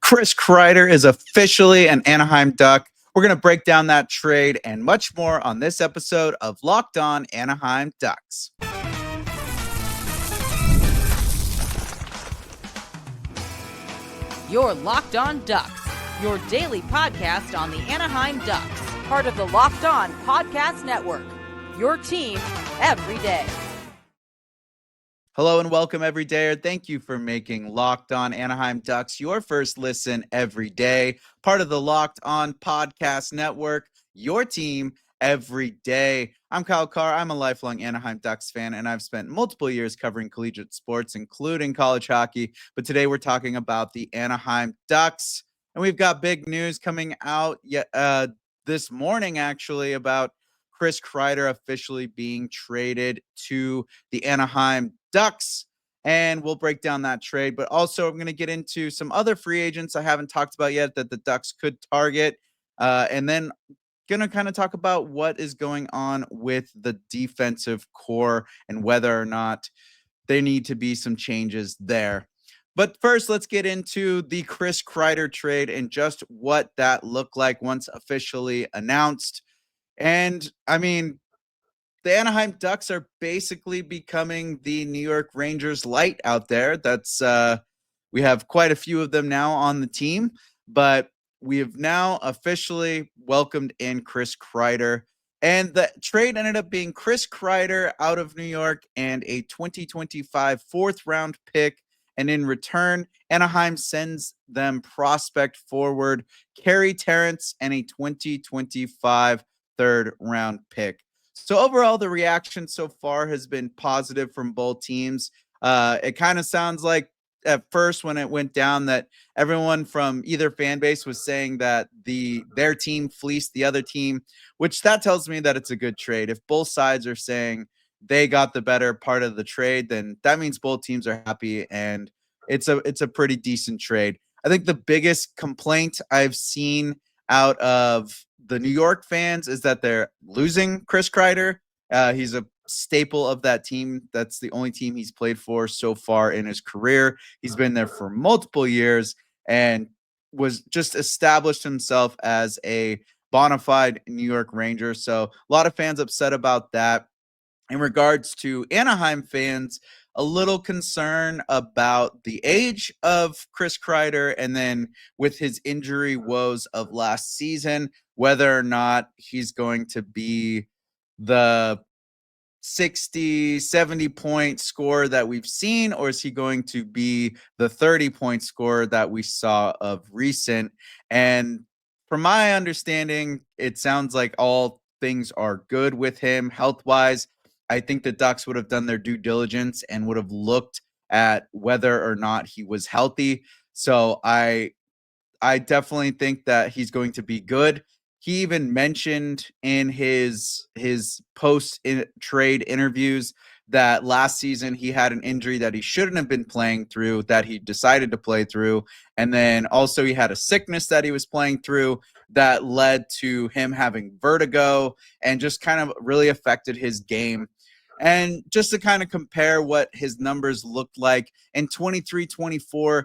Chris Kreider is officially an Anaheim Duck. We're going to break down that trade and much more on this episode of Locked On Anaheim Ducks. You're Locked On Ducks, your daily podcast on the Anaheim Ducks, part of the Locked On Podcast Network, your team every day. Hello and welcome, everydayer. Thank you for making Locked On Anaheim Ducks your first listen every day. Part of the Locked On Podcast Network, your team every day. I'm Kyle Carr. I'm a lifelong Anaheim Ducks fan, and I've spent multiple years covering collegiate sports, including college hockey. But today we're talking about the Anaheim Ducks, and we've got big news coming out this morning, actually, about Chris Kreider officially being traded to the Anaheim Ducks, and we'll break down that trade. But also, I'm going to get into some other free agents I haven't talked about yet that the Ducks could target, and then going to kind of talk about what is going on with the defensive core and whether or not there need to be some changes there. But first, let's get into the Chris Kreider trade and just what that looked like once officially announced. And I mean, the Anaheim Ducks are basically becoming the New York Rangers light out there. That's we have quite a few of them now on the team, but we have now officially welcomed in Chris Kreider. And the trade ended up being Chris Kreider out of New York and a 2025 fourth round pick. And in return, Anaheim sends them prospect forward Kjer Terrence and a 2025 third round pick. So overall, the reaction so far has been positive from both teams. It kind of sounds like at first when it went down that everyone from either fan base was saying that their team fleeced the other team, which that tells me that it's a good trade. If both sides are saying they got the better part of the trade, then that means both teams are happy, and it's a pretty decent trade. I think the biggest complaint I've seen out of the New York fans is that they're losing Chris Kreider. He's a staple of that team. That's the only team he's played for so far in his career. He's been there for multiple years and was just established himself as a bona fide New York Ranger. So a lot of fans upset about that. In regards to Anaheim fans, a little concern about the age of Chris Kreider, and then with his injury woes of last season, whether or not he's going to be the 60, 70 point score that we've seen, or is he going to be the 30 point score that we saw of recent? And from my understanding, it sounds like all things are good with him health wise. I think the Ducks would have done their due diligence and would have looked at whether or not he was healthy. So I definitely think that he's going to be good. He even mentioned in his post trade interviews that last season he had an injury that he shouldn't have been playing through, that he decided to play through, and then also he had a sickness that he was playing through that led to him having vertigo and just kind of really affected his game. And just to kind of compare what his numbers looked like in 23-24,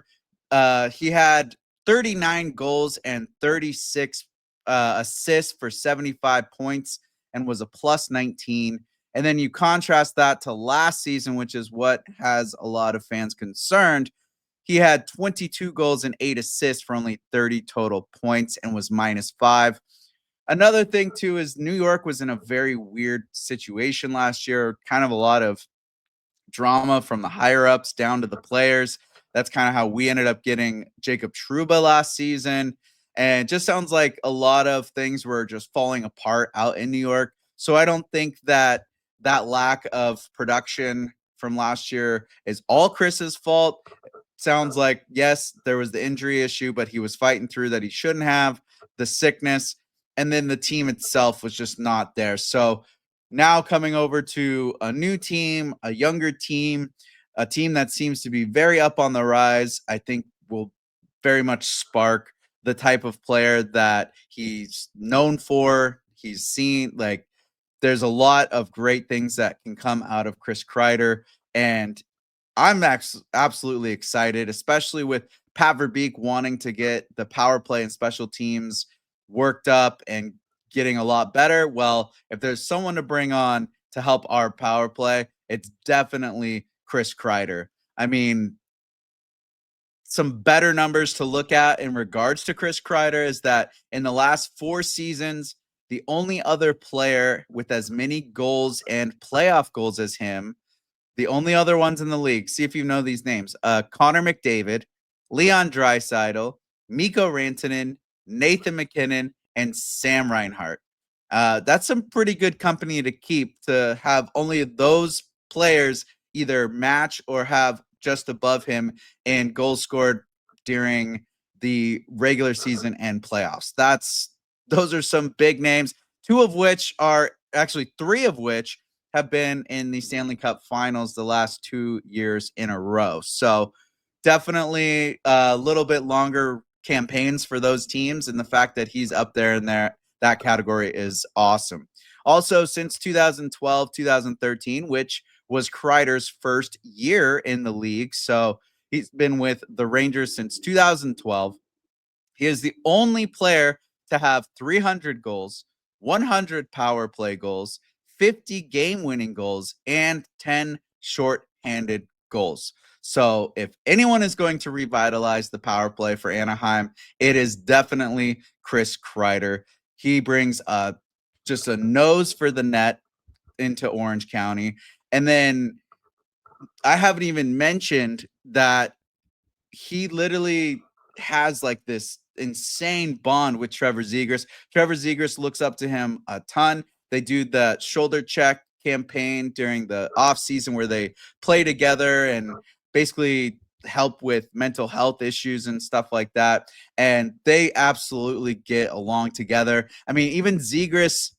he had 39 goals and 36 assists for 75 points and was a plus 19. And then you contrast that to last season, which is what has a lot of fans concerned. He had 22 goals and 8 assists for only 30 total points and was -5. Another thing, too, is New York was in a very weird situation last year, kind of a lot of drama from the higher ups down to the players. That's kind of how we ended up getting Jacob Trouba last season. And it just sounds like a lot of things were just falling apart out in New York. So I don't think that lack of production from last year is all Chris's fault. Sounds like, yes, there was the injury issue, but he was fighting through that he shouldn't have, the sickness, and then the team itself was just not there. So now coming over to a new team, a younger team, a team that seems to be very up on the rise, I think will very much spark the type of player that he's known for. He's seen, like, there's a lot of great things that can come out of Chris Kreider. And I'm absolutely excited, especially with Pat Verbeek wanting to get the power play and special teams worked up and getting a lot better. Well, if there's someone to bring on to help our power play, it's definitely Chris Kreider. I mean, some better numbers to look at in regards to Chris Kreider is that in the last 4 seasons, the only other player with as many goals and playoff goals as him, the only other ones in the league, see if you know these names, Connor McDavid, Leon Draisaitl, Mikko Rantanen, Nathan McKinnon, and Sam Reinhart. That's some pretty good company to keep, to have only those players either match or have just above him in goals scored during the regular season and playoffs. Those are some big names, two of which are actually three of which have been in the Stanley Cup Finals the last 2 years in a row. So definitely a little bit longer campaigns for those teams, and the fact that he's up there in that category is awesome. Also, since 2012, 2013, which was Kreider's first year in the league, so he's been with the Rangers since 2012. He is the only player to have 300 goals, 100 power play goals, 50 game-winning goals, and 10 short-handed goals. So if anyone is going to revitalize the power play for Anaheim, it is definitely Chris Kreider. He brings just a nose for the net into Orange County. And then I haven't even mentioned that he literally has like this insane bond with Trevor Zegras. Trevor Zegras looks up to him a ton. They do the shoulder check campaign during the off season where they play together and basically help with mental health issues and stuff like that. And they absolutely get along together. I mean, even Zegras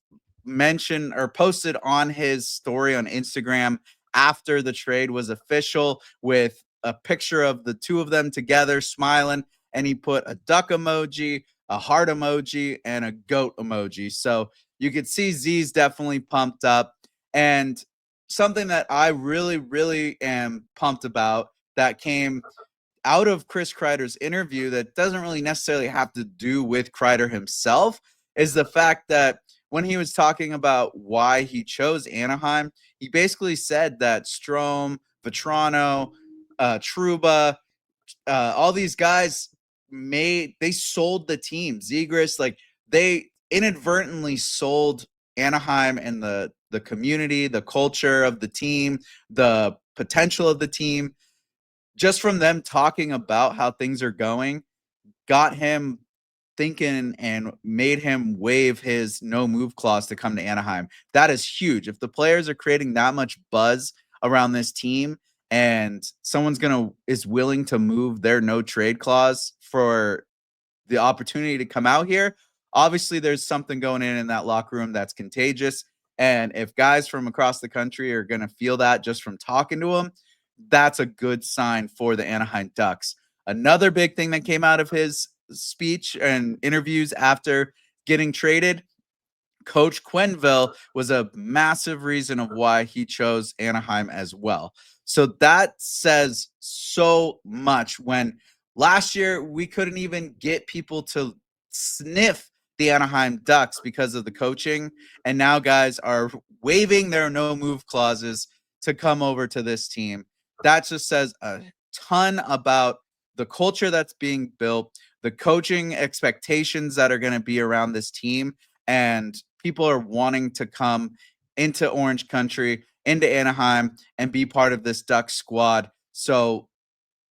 mentioned or posted on his story on Instagram after the trade was official with a picture of the two of them together smiling, and he put a duck emoji, a heart emoji, and a goat emoji. So you could see Z's definitely pumped up. And something that I really, really am pumped about that came out of Chris Kreider's interview that doesn't really necessarily have to do with Kreider himself is the fact that when he was talking about why he chose Anaheim, he basically said that Strome, Vetrano, Truba, all these guys they sold the team. Zegras, like they inadvertently sold Anaheim and the community, the culture of the team, the potential of the team, just from them talking about how things are going, got him thinking and made him waive his no move clause to come to Anaheim. That is huge. If the players are creating that much buzz around this team and someone's is willing to move their no trade clause for the opportunity to come out here, obviously there's something going in that locker room that's contagious. And if guys from across the country are going to feel that just from talking to them, that's a good sign for the Anaheim Ducks. Another big thing that came out of his speech and interviews after getting traded, Coach Quenneville was a massive reason of why he chose Anaheim as well. So that says so much when last year we couldn't even get people to sniff the Anaheim Ducks because of the coaching. And now guys are waiving their no move clauses to come over to this team. That just says a ton about the culture that's being built, the coaching expectations that are going to be around this team, and people are wanting to come into Orange Country, into Anaheim, and be part of this Ducks squad. So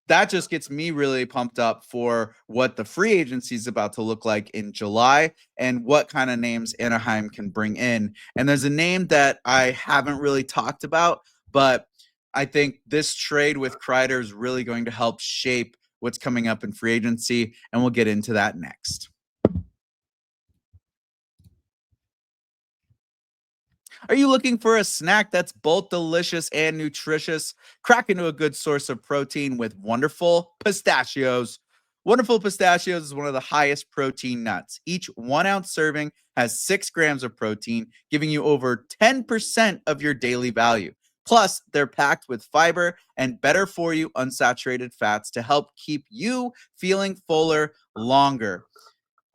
that just gets me really pumped up for what the free agency is about to look like in July and what kind of names Anaheim can bring in. And there's a name that I haven't really talked about, but I think this trade with Kreider is really going to help shape what's coming up in free agency, and we'll get into that next. Are you looking for a snack that's both delicious and nutritious? Crack into a good source of protein with Wonderful Pistachios. Wonderful Pistachios is one of the highest protein nuts. Each 1 ounce serving has 6 grams of protein, giving you over 10% of your daily value. Plus, they're packed with fiber and better for you unsaturated fats to help keep you feeling fuller longer.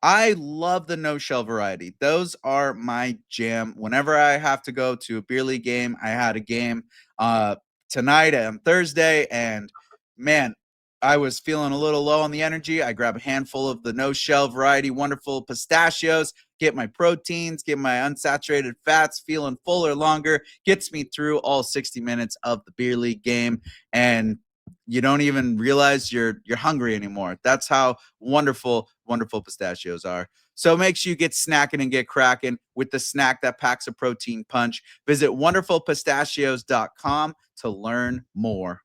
I love the no shell variety. Those are my jam. Whenever I have to go to a beer league game, I had a game uh, tonight on Thursday, and man, I was feeling a little low on the energy. I grab a handful of the no shell variety, wonderful pistachios, get my proteins, get my unsaturated fats, feeling fuller longer, gets me through all 60 minutes of the beer league game. And you don't even realize you're hungry anymore. That's how wonderful pistachios are. So make sure you get snacking and get cracking with the snack that packs a protein punch. Visit wonderfulpistachios.com to learn more.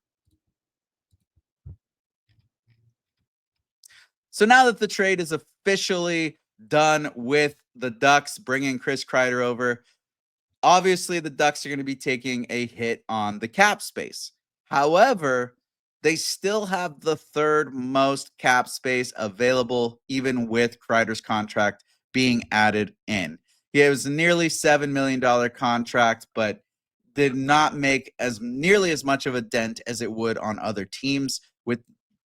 So now that the trade is officially done with the Ducks bringing Chris Kreider over, obviously the Ducks are going to be taking a hit on the cap space. However, they still have the third most cap space available, even with Kreider's contract being added in. He was a nearly $7 million contract, but did not make as nearly as much of a dent as it would on other teams with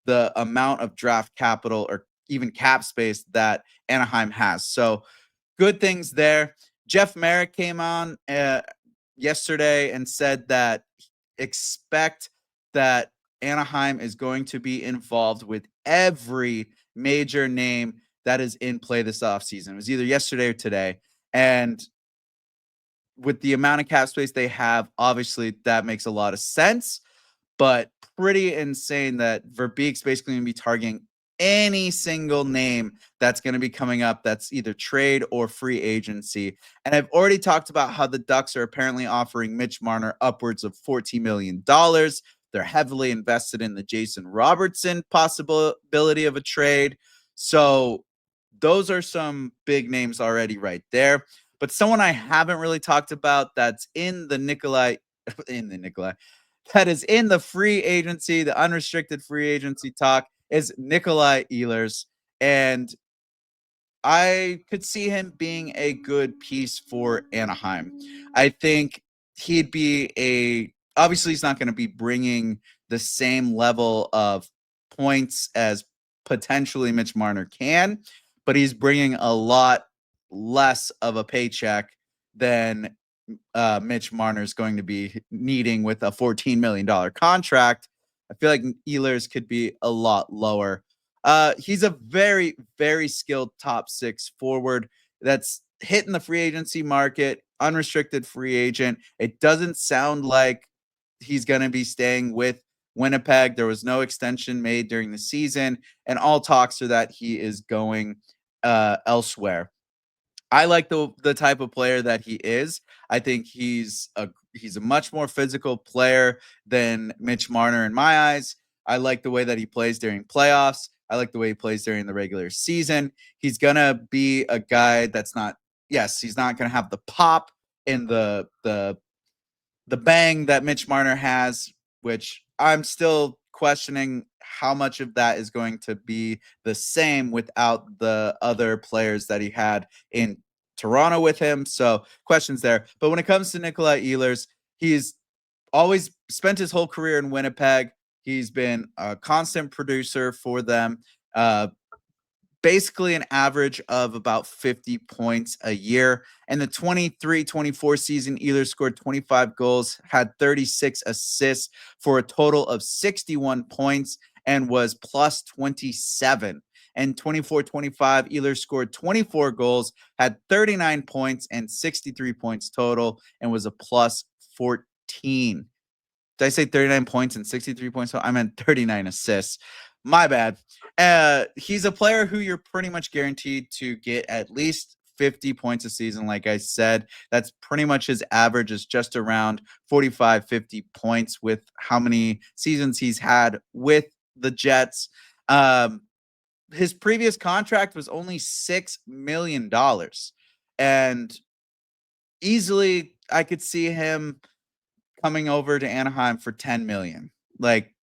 the amount of draft capital or even cap space that Anaheim has. So good things there. Jeff Merrick came on yesterday and said that expect that Anaheim is going to be involved with every major name that is in play this offseason. It was either yesterday or today. And with the amount of cap space they have, obviously that makes a lot of sense, but pretty insane that Verbeek's basically going to be targeting any single name that's going to be coming up that's either trade or free agency. And I've already talked about how the Ducks are apparently offering Mitch Marner upwards of $14 million. They're heavily invested in the Jason Robertson possibility of a trade. So those are some big names already right there. But someone I haven't really talked about that's in the Nikolaj that is in the free agency, the unrestricted free agency talk is Nikolaj Ehlers. And I could see him being a good piece for Anaheim. I think he'd be obviously he's not going to be bringing the same level of points as potentially Mitch Marner can, but he's bringing a lot less of a paycheck than Mitch Marner is going to be needing with a $14 million contract. I feel like Ehlers could be a lot lower. He's a very, very skilled top six forward that's hitting the free agency market, unrestricted free agent. It doesn't sound like he's going to be staying with Winnipeg. There was no extension made during the season, and all talks are that he is going elsewhere. I like the type of player that he is. I think he's a much more physical player than Mitch Marner in my eyes. I like the way that he plays during playoffs. I like the way he plays during the regular season. He's gonna be a guy that's not. Yes, he's not gonna have the pop and the bang that Mitch Marner has, which I'm still questioning how much of that is going to be the same without the other players that he had in Toronto with him. So questions there. But when it comes to Nikolaj Ehlers, he's always spent his whole career in Winnipeg. He's been a constant producer for them. Basically an average of about 50 points a year. In the 23-24 season, Ehlers scored 25 goals, had 36 assists for a total of 61 points, and was plus 27. And 24-25, Ehlers scored 24 goals, had 39 points and 63 points total, and was a plus 14. Did I say 39 points and 63 points? I meant 39 assists. My bad. He's a player who you're pretty much guaranteed to get at least 50 points a season. Like I said, that's pretty much his average is just around 45, 50 points with how many seasons he's had with the Jets. His previous contract was only $6 million. And easily I could see him coming over to Anaheim for 10 million. Like,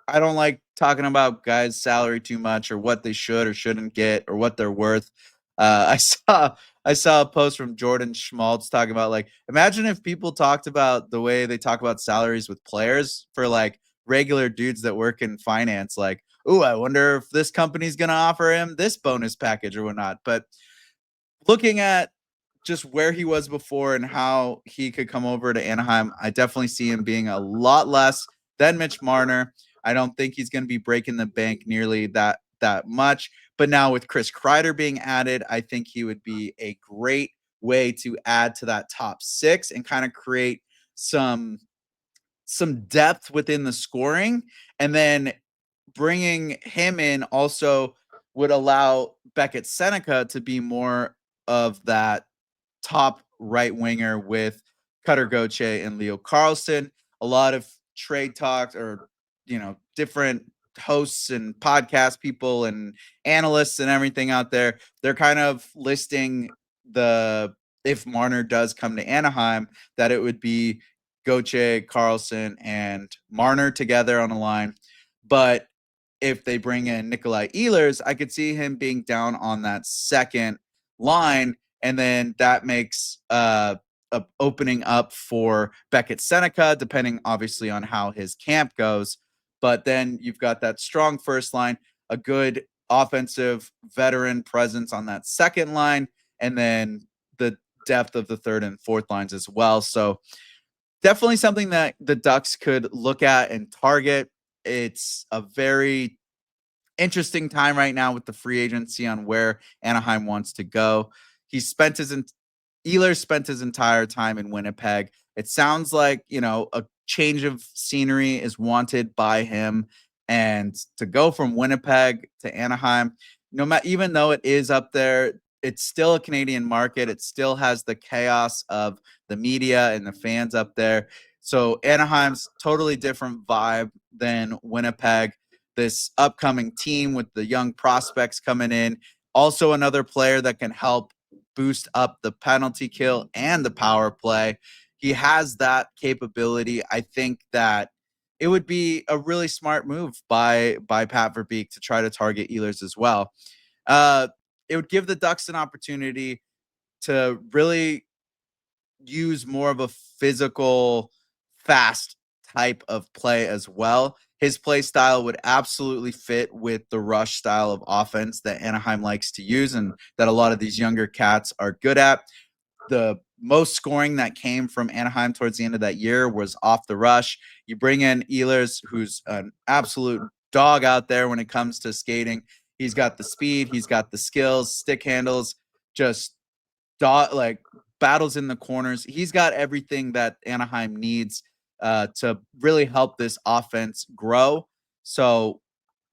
I don't like talking about guys' salary too much or what they should or shouldn't get or what they're worth. I saw a post from Jordan Schmaltz talking about, like, imagine if people talked about the way they talk about salaries with players for like regular dudes that work in finance. Like, ooh, I wonder if this company's going to offer him this bonus package or whatnot. But looking at just where he was before and how he could come over to Anaheim, I definitely see him being a lot less than Mitch Marner. I don't think he's going to be breaking the bank nearly that much. But now with Chris Kreider being added, I think he would be a great way to add to that top six and kind of create some depth within the scoring. And then bringing him in also would allow Beckett Seneca to be more of that top right winger with Cutter Goche and Leo Carlson. A lot of trade talks, or different hosts and podcast people and analysts and everything out there, they're kind of listing the if Marner does come to Anaheim, that it would be Goche, Carlson, and Marner together on a line. But if they bring in Nikolaj Ehlers, I could see him being down on that second line, and then that makes a opening up for Beckett Seneca, depending obviously on how his camp goes. But then you've got that strong first line, a good offensive veteran presence on that second line, and then the depth of the third and fourth lines as well. So definitely something that the Ducks could look at and target. It's a very interesting time right now with the free agency on where Anaheim wants to go. Ehlers spent his entire time in Winnipeg. It sounds like, a change of scenery is wanted by him, and to go from Winnipeg to Anaheim, even though it is up there, it's still a Canadian market. It still has the chaos of the media and the fans up there. So Anaheim's totally different vibe than Winnipeg. This upcoming team with the young prospects coming in, also another player that can help boost up the penalty kill and the power play. He has that capability. I think that it would be a really smart move by Pat Verbeek to try to target Ehlers as well. It would give the Ducks an opportunity to really use more of a physical, fast type of play as well. His play style would absolutely fit with the rush style of offense that Anaheim likes to use and that a lot of these younger cats are good at. The most scoring that came from Anaheim towards the end of that year was off the rush. You bring in Ehlers, who's an absolute dog out there when it comes to skating. He's got the speed, he's got the skills, stick handles, just battles in the corners. He's got everything that Anaheim needs to really help this offense grow. So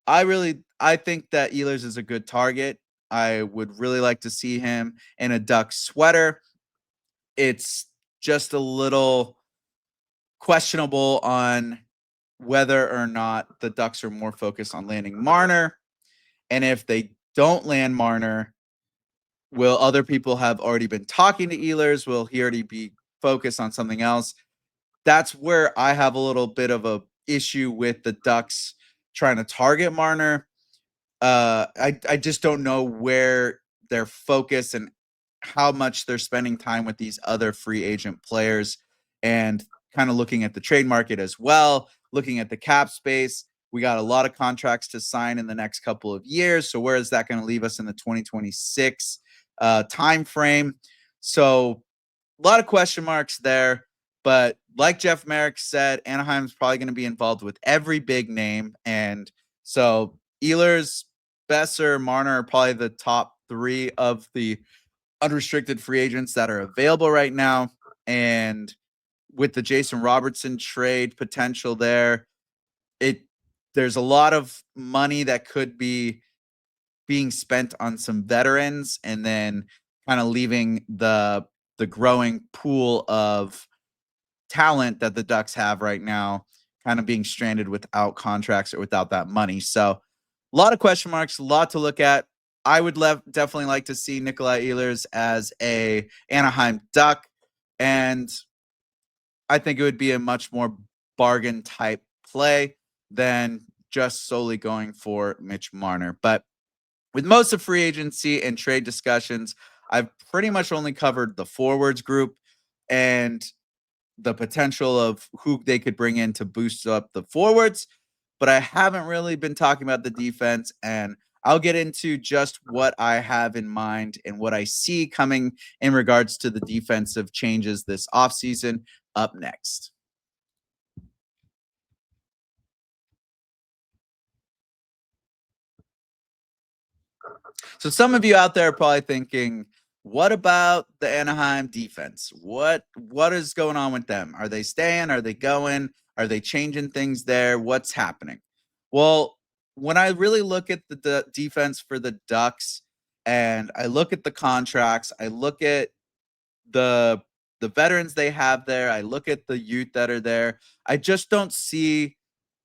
I think that Ehlers is a good target. I would really like to see him in a Ducks sweater. It's just a little questionable on whether or not the Ducks are more focused on landing Marner. And if they don't land Marner, will other people have already been talking to Ehlers? Will he already be focused on something else? That's where I have a little bit of a issue with the Ducks trying to target Marner. I just don't know where their focus and how much they're spending time with these other free agent players, and kind of looking at the trade market as well, looking at the cap space. We got a lot of contracts to sign in the next couple of years. So where is that going to leave us in the 2026 time frame? So a lot of question marks there. But like Jeff Merrick said, Anaheim's probably going to be involved with every big name. And so Ehlers, Besser, Marner are probably the top three of the unrestricted free agents that are available right now. And with the Jason Robertson trade potential there's a lot of money that could be being spent on some veterans, and then kind of leaving the growing pool of talent that the Ducks have right now kind of being stranded without contracts or without that money. So a lot of question marks, a lot to look at. I would definitely like to see Nikolaj Ehlers as a Anaheim Duck, and I think it would be a much more bargain type play than just solely going for Mitch Marner. But with most of free agency and trade discussions, I've pretty much only covered the forwards group and the potential of who they could bring in to boost up the forwards, but I haven't really been talking about the defense. And I'll get into just what I have in mind and what I see coming in regards to the defensive changes this offseason up next. So some of you out there are probably thinking, what about the Anaheim defense? What is going on with them? Are they staying? Are they going? Are they changing things there? What's happening? Well, when I really look at the defense for the Ducks and I look at the contracts, I look at the the veterans they have there, I look at the youth that are there, I just don't see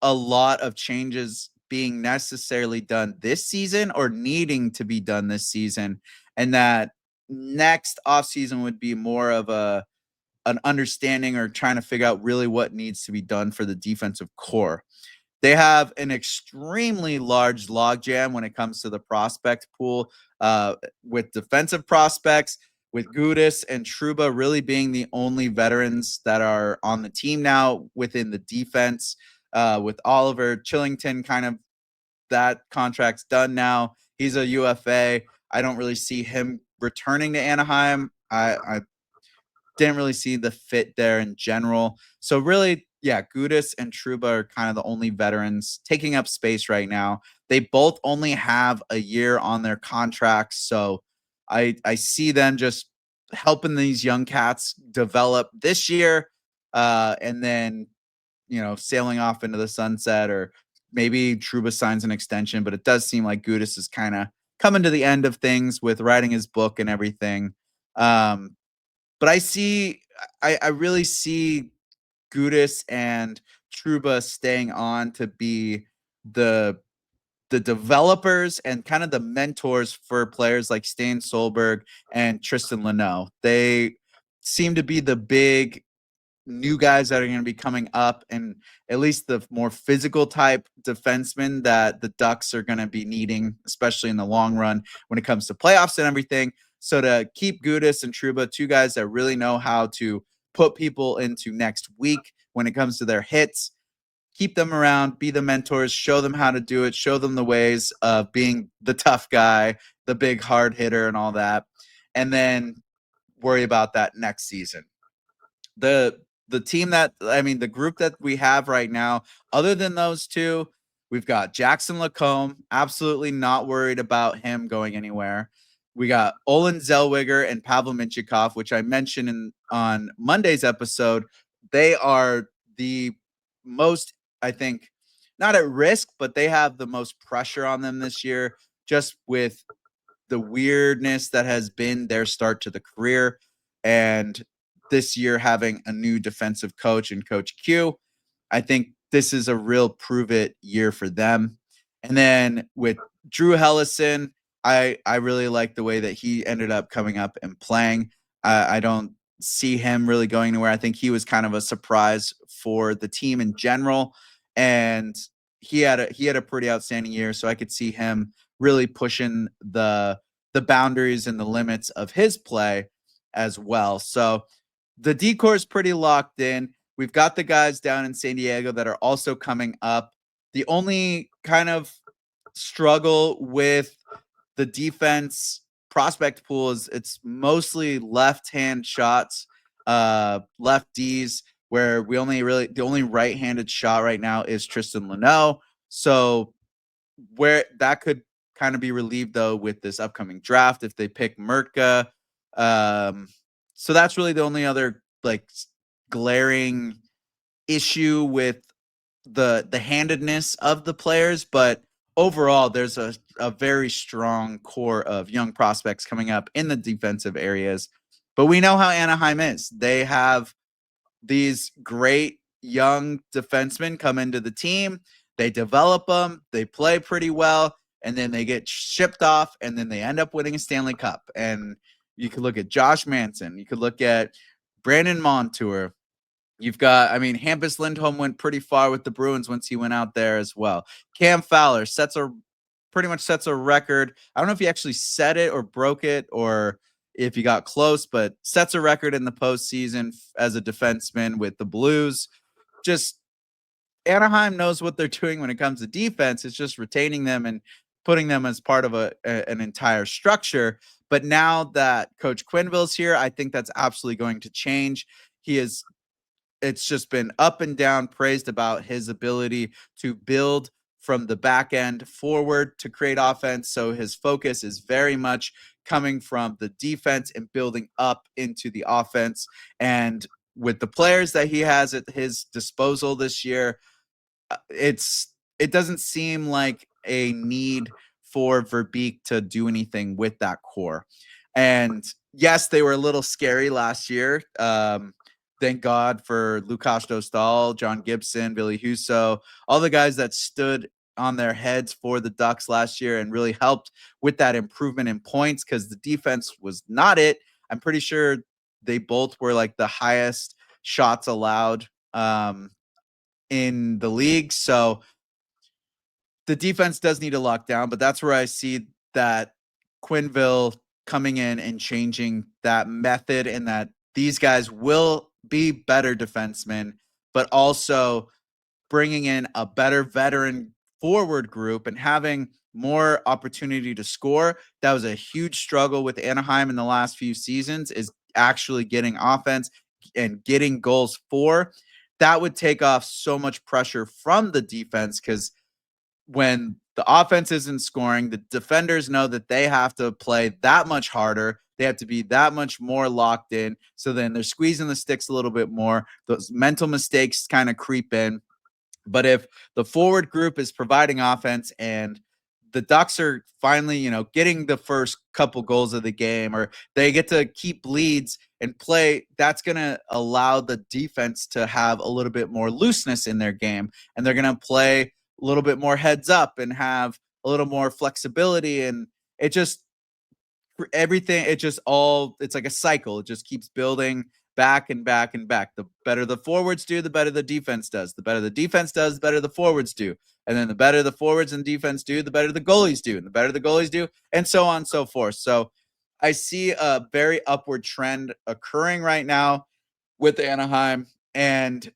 a lot of changes being necessarily done this season or needing to be done this season, and that next offseason would be more of an understanding or trying to figure out really what needs to be done for the defensive core. They have an extremely large logjam when it comes to the prospect pool, with defensive prospects, with Gudis and Trouba really being the only veterans that are on the team now within the defense. With Oliver Chillington, kind of that contract's done now. He's a UFA. I don't really see him returning to Anaheim. I didn't really see the fit there in general. So really, yeah, Gudis and Trouba are kind of the only veterans taking up space right now. They both only have a year on their contracts, so I see them just helping these young cats develop this year, and then sailing off into the sunset, or maybe Trouba signs an extension. But it does seem like Gudis is kind of coming to the end of things with writing his book and everything. Um, but I really see Gudis and Trouba staying on to be the the developers and kind of the mentors for players like Stan Solberg and Tristan Luneau. They seem to be the big new guys that are going to be coming up, and at least the more physical type defensemen that the Ducks are going to be needing, especially in the long run when it comes to playoffs and everything. So to keep Gudis and Trouba, two guys that really know how to put people into next week when it comes to their hits, keep them around, be the mentors, show them how to do it, show them the ways of being the tough guy, the big hard hitter and all that, and then worry about that next season. The team that the group that we have right now, other than those two, we've got Jackson Lacombe, absolutely not worried about him going anywhere. We got Olin Zellweger and Pavel Minchikov, which I mentioned on Monday's episode. They are the most, I think, not at risk, but they have the most pressure on them this year, just with the weirdness that has been their start to the career. And this year having a new defensive coach and Coach Q, I think this is a real prove it year for them. And then with Drew Hellison, I really like the way that he ended up coming up and playing. I don't see him really going anywhere. I think he was kind of a surprise for the team in general, and he had a pretty outstanding year. So I could see him really pushing the boundaries and the limits of his play as well. So the decor is pretty locked in. We've got the guys down in San Diego that are also coming up. The only kind of struggle with the defense prospect pool is it's mostly left-hand shots, lefties, where the only right-handed shot right now is Tristan Luneau. So where that could kind of be relieved though with this upcoming draft if they pick Mertka. So that's really the only other glaring issue with the handedness of the players. But overall, there's a very strong core of young prospects coming up in the defensive areas. But we know how Anaheim is. They have these great young defensemen come into the team. They develop them. They play pretty well. And then they get shipped off, and then they end up winning a Stanley Cup. And you could look at Josh Manson. You could look at Brandon Montour. You've got, Hampus Lindholm went pretty far with the Bruins once he went out there as well. Cam Fowler sets a pretty much sets a record. I don't know if he actually set it or broke it or if he got close, but sets a record in the postseason as a defenseman with the Blues. Just Anaheim knows what they're doing when it comes to defense. It's just retaining them and putting them as part of an entire structure. But now that Coach Quenneville's here, I think that's absolutely going to change. It's just been up and down praised about his ability to build from the back end forward to create offense. So his focus is very much coming from the defense and building up into the offense. And with the players that he has at his disposal this year, it doesn't seem like a need for Verbeek to do anything with that core. And yes, they were a little scary last year. Thank God for Lukas Dostal, John Gibson, Billy Husso, all the guys that stood on their heads for the Ducks last year and really helped with that improvement in points because the defense was not it. I'm pretty sure they both were like the highest shots allowed in the league. So the defense does need to lock down, but that's where I see that Quenneville coming in and changing that method and that these guys will be better defensemen, but also bringing in a better veteran forward group and having more opportunity to score. That was a huge struggle with Anaheim in the last few seasons, is actually getting offense and getting goals for. That would take off so much pressure from the defense because when the offense isn't scoring, the defenders know that they have to play that much harder. They have to be that much more locked in. So then they're squeezing the sticks a little bit more. Those mental mistakes kind of creep in. But if the forward group is providing offense and the Ducks are finally, getting the first couple goals of the game, or they get to keep leads and play, that's going to allow the defense to have a little bit more looseness in their game. And they're going to play a little bit more heads up and have a little more flexibility. And it just, everything, it's like a cycle. It just keeps building back and back and back. The better the forwards do, the better the defense does. The better the defense does, the better the forwards do. And then the better the forwards and defense do, the better the goalies do. And the better the goalies do, and so on and so forth. So I see a very upward trend occurring right now with Anaheim. And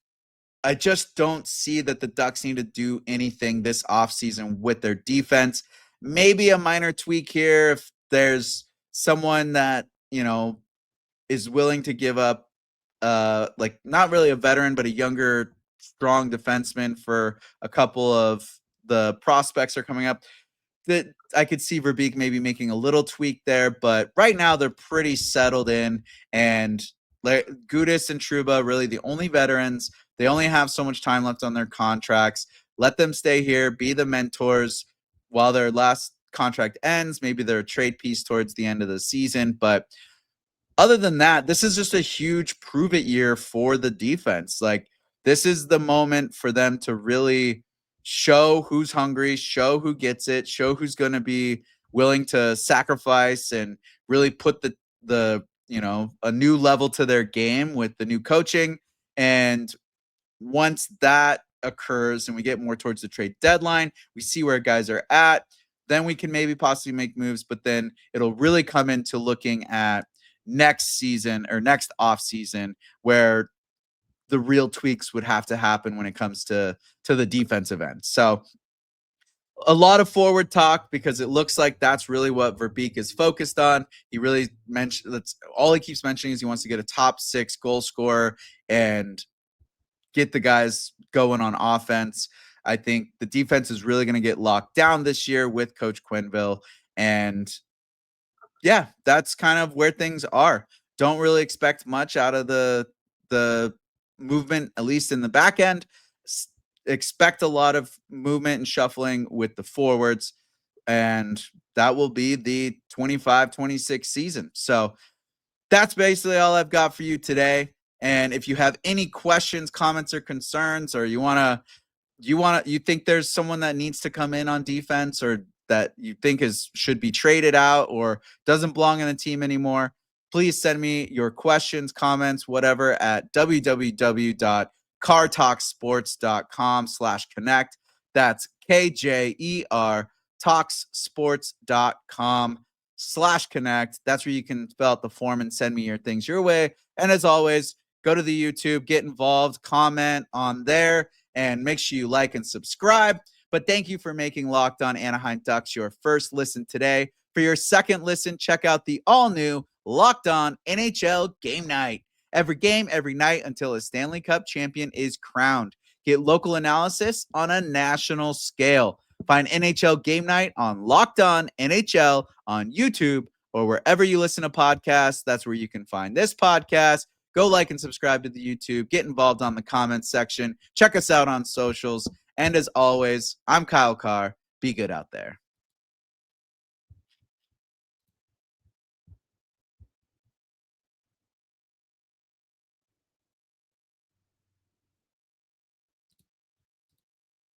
I just don't see that the Ducks need to do anything this offseason with their defense. Maybe a minor tweak here if there's someone that, is willing to give up like not really a veteran, but a younger, strong defenseman for a couple of the prospects are coming up. That I could see Verbeek maybe making a little tweak there, but right now they're pretty settled in. And Gudas and Trouba, really the only veterans. They only have so much time left on their contracts. Let them stay here, be the mentors while their last contract ends. Maybe they're a trade piece towards the end of the season, but other than that, this is just a huge prove it year for the defense. Like, this is the moment for them to really show who's hungry, show who gets it, show who's going to be willing to sacrifice and really put the a new level to their game with the new coaching. And once that occurs and we get more towards the trade deadline, we see where guys are at, then we can maybe possibly make moves, but then it'll really come into looking at next season or next off season where the real tweaks would have to happen when it comes to the defensive end. So a lot of forward talk because it looks like that's really what Verbeek is focused on. He really mentioned that's all he keeps mentioning is he wants to get a top 6 goal scorer and get the guys going on offense. I think the defense is really going to get locked down this year with Coach Quenneville. And yeah, that's kind of where things are. Don't really expect much out of the movement, at least in the back end. Expect a lot of movement and shuffling with the forwards, and that will be the 25-26 season. So that's basically all I've got for you today. And if you have any questions, comments, or concerns, or you think there's someone that needs to come in on defense or that you think should be traded out or doesn't belong in the team anymore, please send me your questions, comments, whatever at www.cartalksports.com/connect. That's KJER talksports.com/connect. That's where you can fill out the form and send me your things your way. And as always, go to the YouTube, get involved, comment on there, and make sure you like and subscribe. But thank you for making Locked On Anaheim Ducks your first listen today. For your second listen, check out the all-new Locked On NHL Game Night. Every game, every night until a Stanley Cup champion is crowned. Get local analysis on a national scale. Find NHL Game Night on Locked On NHL on YouTube or wherever you listen to podcasts. That's where you can find this podcast. Go like and subscribe to the YouTube. Get involved on the comments section. Check us out on socials. And as always, I'm Kyle Carr. Be good out there.